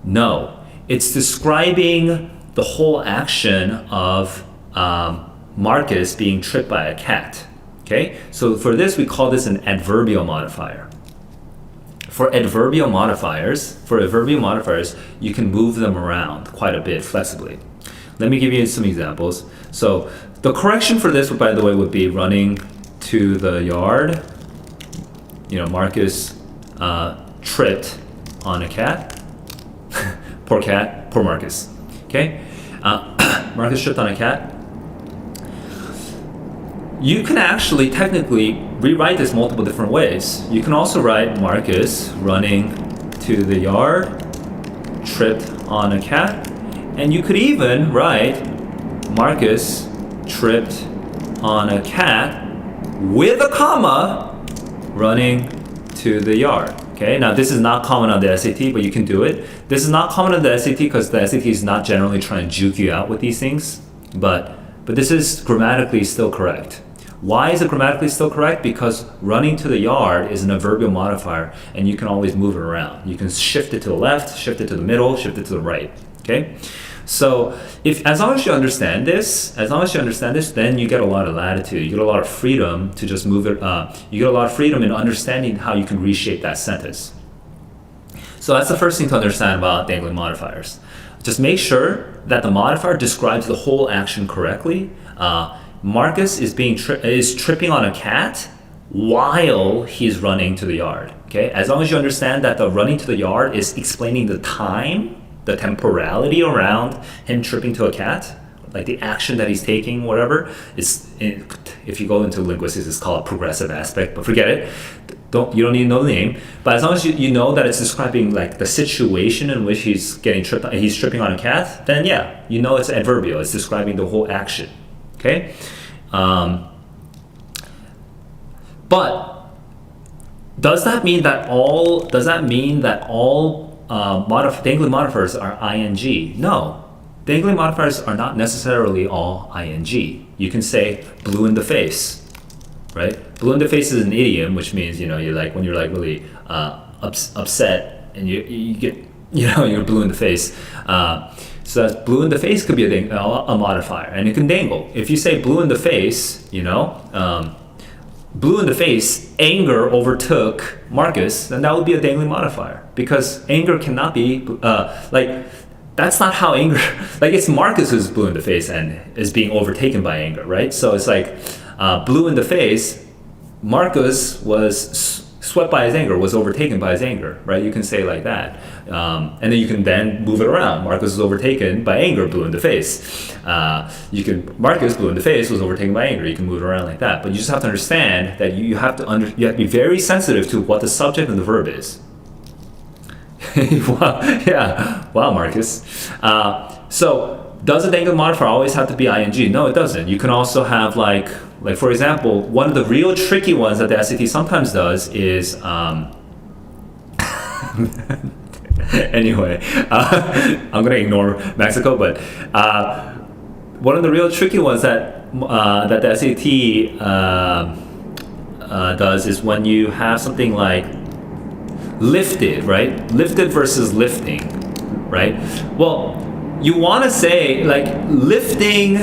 Speaker 1: No, it's describing the whole action of Marcus being tripped by a cat. Okay, so for this we call this an adverbial modifier. For adverbial modifiers, you can move them around quite a bit flexibly. Let me give you some examples. So the correction for this, by the way, would be running to the yard. You know, Marcus tripped on a cat. Poor cat, poor Marcus. Okay, Marcus tripped on a cat. You can actually technically rewrite this multiple different ways. You can also write Marcus running to the yard, tripped on a cat, and you could even write Marcus tripped on a cat with a comma running to the yard. Okay, now this is not common on the SAT, but you can do it. This is not common on the SAT because the SAT is not generally trying to juke you out with these things, but this is grammatically still correct. Why is it grammatically still correct? Because running to the yard is an adverbial modifier and you can always move it around. You can shift it to the left, shift it to the middle, shift it to the right. Okay? So as long as you understand this, then you get a lot of latitude. You get a lot of freedom to just move it. You get a lot of freedom in understanding how you can reshape that sentence. So that's the first thing to understand about dangling modifiers. Just make sure that the modifier describes the whole action correctly. Marcus is tripping on a cat while he's running to the yard. Okay, as long as you understand that the running to the yard is explaining the time, the temporality around him tripping to a cat, like the action that he's taking, whatever. If you go into linguistics, it's called a progressive aspect, but forget it. You don't need to know the name. But as long as you know that it's describing like the situation in which he's tripping on a cat, then yeah, you know it's adverbial. It's describing the whole action. Okay. But does that mean that all dangling modifiers are ing? No, dangling modifiers are not necessarily all ing. You can say blue in the face, right? Blue in the face is an idiom, which means you're like when you're like really upset and you get you're blue in the face. So that's blue in the face could be a modifier, and it can dangle. If you say blue in the face, blue in the face, anger overtook Marcus, then that would be a dangling modifier because anger cannot be that's not how anger. Like it's Marcus who's blue in the face and is being overtaken by anger, right? So it's like blue in the face. Marcus was swept by his anger, was overtaken by his anger, right? You can say it like that. And then you can then move it around. Marcus was overtaken by anger, blue in the face. Marcus, blue in the face, was overtaken by anger. You can move it around like that. But you just have to understand that you have to be very sensitive to what the subject and the verb is. Wow, yeah. Wow, Marcus. So does the dangling modifier always have to be ing? No, it doesn't. You can also have like for example, one of the real tricky ones that the SAT sometimes does is anyway, I'm gonna ignore Mexico, but one of the real tricky ones that the SAT does is when you have something like lifted, right? Lifted versus lifting, right? Well, you want to say like lifting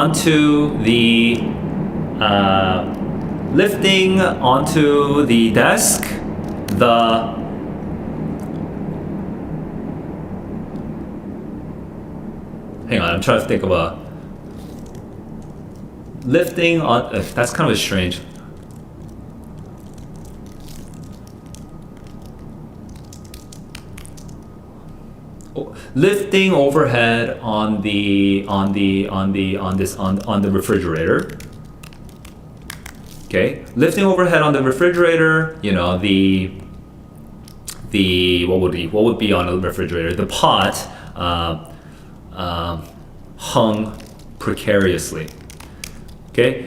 Speaker 1: onto the desk, hang on, I'm trying to think of a lifting on, that's kind of strange. Lifting overhead on the refrigerator. Okay, lifting overhead on the refrigerator. You know what would be on a refrigerator? The pot hung precariously. Okay,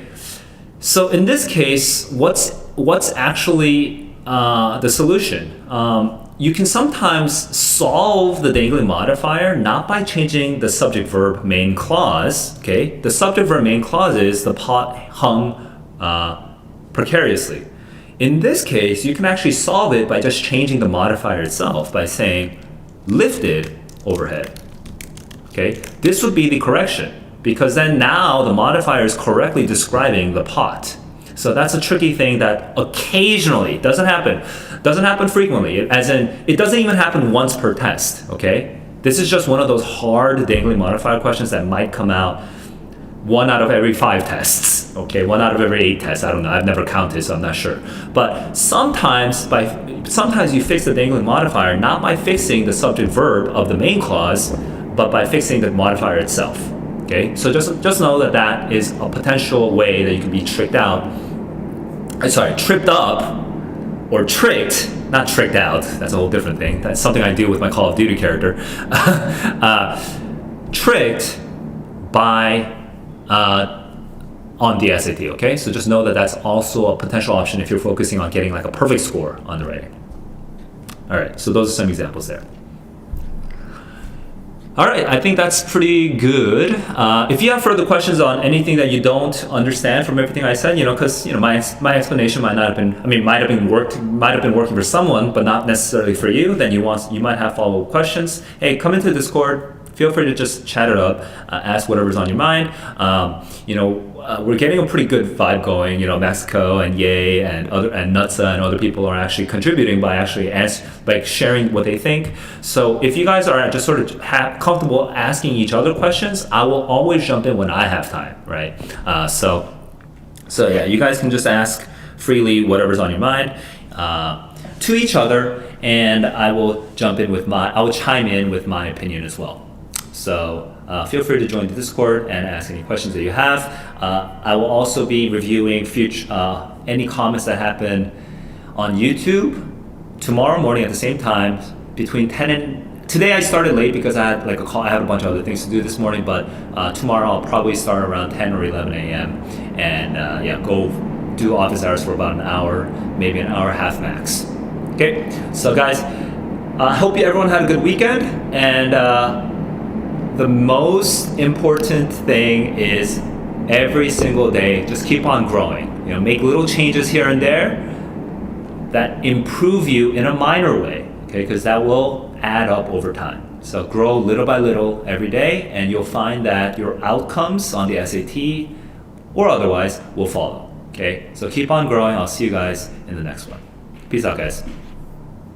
Speaker 1: so in this case, what's actually the solution? You can sometimes solve the dangling modifier not by changing the subject-verb main clause. Okay, the subject-verb main clause is the pot hung precariously. In this case, you can actually solve it by just changing the modifier itself by saying lifted overhead. Okay, this would be the correction because then now the modifier is correctly describing the pot. So that's a tricky thing that occasionally doesn't happen frequently, as in it doesn't even happen once per test, okay? This is just one of those hard dangling modifier questions that might come out 1 out of every 5 tests, okay? 1 out of every 8 tests, I don't know, I've never counted, so I'm not sure. But sometimes you fix the dangling modifier not by fixing the subject verb of the main clause, but by fixing the modifier itself, okay? So just know that is a potential way that you can be tripped up, or tricked, not tricked out, that's a whole different thing. That's something I do with my Call of Duty character. Tricked by, on the SAT, okay? So just know that that's also a potential option if you're focusing on getting like a perfect score on the writing. All right, so those are some examples there. All right, I think that's pretty good. If you have further questions on anything that you don't understand from everything I said, because my explanation might have been working for someone, but not necessarily for you. Then you might have follow-up questions. Hey, come into Discord. Feel free to just chat it up, ask whatever's on your mind. We're getting a pretty good vibe going. Mexico and Ye and Nutsa and other people are actually contributing by sharing what they think. So if you guys are just sort of comfortable asking each other questions, I will always jump in when I have time, right? So yeah, you guys can just ask freely whatever's on your mind to each other, and I will chime in with my opinion as well. So feel free to join the Discord and ask any questions that you have. I will also be reviewing any comments that happen on YouTube tomorrow morning at the same time between 10 and... Today I started late because I had a call. I had a bunch of other things to do this morning, but tomorrow I'll probably start around 10 or 11 a.m. and go do office hours for about an hour, maybe an hour and a half max. Okay, so guys, I hope everyone had a good weekend, and the most important thing is every single day, just keep on growing. Make little changes here and there that improve you in a minor way, okay? Because that will add up over time. So grow little by little every day, and you'll find that your outcomes on the SAT or otherwise will follow, okay? So keep on growing. I'll see you guys in the next one. Peace out, guys.